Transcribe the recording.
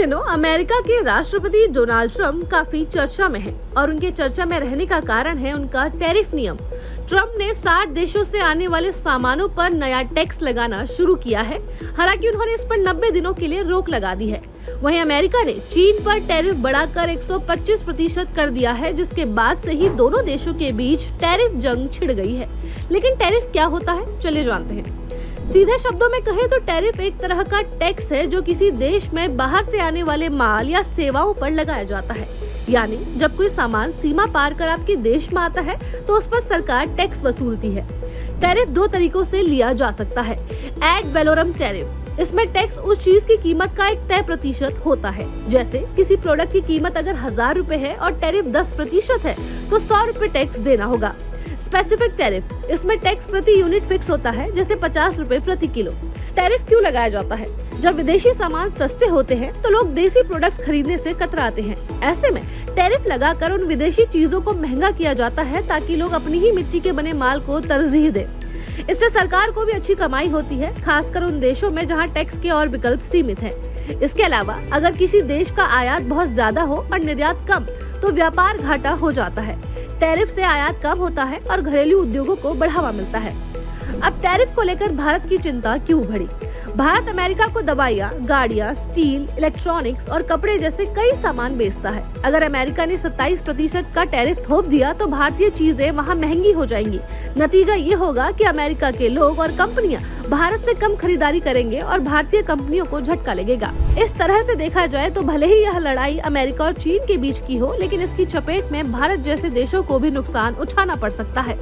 दिनों अमेरिका के राष्ट्रपति डोनाल्ड ट्रंप काफी चर्चा में हैं और उनके चर्चा में रहने का कारण है उनका टैरिफ नियम। ट्रंप ने 60 देशों से आने वाले सामानों पर नया टैक्स लगाना शुरू किया है। हालांकि उन्होंने इस पर 90 दिनों के लिए रोक लगा दी है। वहीं अमेरिका ने चीन पर टैरिफ बढ़ाकर 125% कर दिया है, जिसके बाद से ही दोनों देशों के बीच टैरिफ जंग छिड़ गई है। लेकिन टैरिफ क्या होता है, चलिए जानते हैं। सीधे शब्दों में कहें तो टैरिफ एक तरह का टैक्स है जो किसी देश में बाहर से आने वाले माल या सेवाओं पर लगाया जाता है। यानी जब कोई सामान सीमा पार कर आपके देश में आता है तो उस पर सरकार टैक्स वसूलती है। टैरिफ दो तरीकों से लिया जा सकता है। एड वैलोरम टैरिफ, इसमें टैक्स उस चीज की कीमत का एक तय प्रतिशत होता है। जैसे किसी प्रोडक्ट की कीमत अगर 1000 रुपए है और टैरिफ 10% है तो 100 रुपए टैक्स देना होगा। स्पेसिफिक टैरिफ, इसमें टैक्स प्रति यूनिट फिक्स होता है, जैसे 50 रुपए प्रति किलो। टैरिफ क्यों लगाया जाता है? जब विदेशी सामान सस्ते होते हैं तो लोग देसी प्रोडक्ट्स खरीदने से कतराते हैं। ऐसे में टैरिफ लगाकर उन विदेशी चीजों को महंगा किया जाता है ताकि लोग अपनी ही मिट्टी के बने माल को तरजीह दें। इससे सरकार को भी अच्छी कमाई होती है, खासकर उन देशों में जहां टैक्स के और विकल्प सीमित हैं। इसके अलावा अगर किसी देश का आयात बहुत ज्यादा हो और निर्यात कम तो व्यापार घाटा हो जाता है। टैरिफ से आयात कम होता है और घरेलू उद्योगों को बढ़ावा मिलता है। अब टैरिफ को लेकर भारत की चिंता क्यों बढ़ी? भारत अमेरिका को दवाइयाँ, गाड़ियाँ, स्टील, इलेक्ट्रॉनिक्स और कपड़े जैसे कई सामान बेचता है। अगर अमेरिका ने 27% का टैरिफ थोप दिया तो भारतीय चीजें वहाँ महंगी हो जाएंगी। नतीजा ये होगा कि अमेरिका के लोग और कंपनियां भारत से कम खरीदारी करेंगे और भारतीय कंपनियों को झटका लगेगा। इस तरह से देखा जाए तो भले ही यह लड़ाई अमेरिका और चीन के बीच की हो, लेकिन इसकी चपेट में भारत जैसे देशों को भी नुकसान उठाना पड़ सकता है।